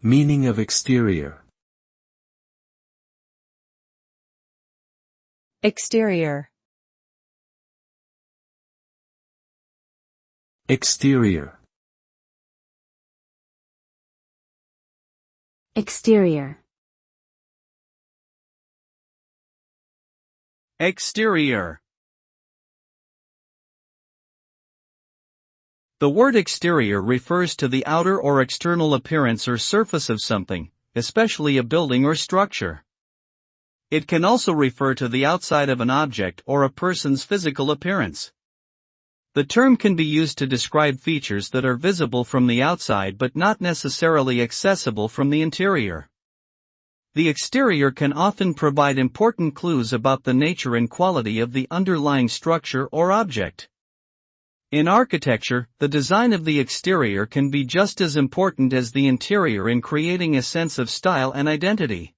Meaning of exterior. Exterior. Exterior. Exterior. Exterior. The word exterior refers to the outer or external appearance or surface of something, especially a building or structure. It can also refer to the outside of an object or a person's physical appearance. The term can be used to describe features that are visible from the outside but not necessarily accessible from the interior. The exterior can often provide important clues about the nature and quality of the underlying structure or object. In architecture, the design of the exterior can be just as important as the interior in creating a sense of style and identity.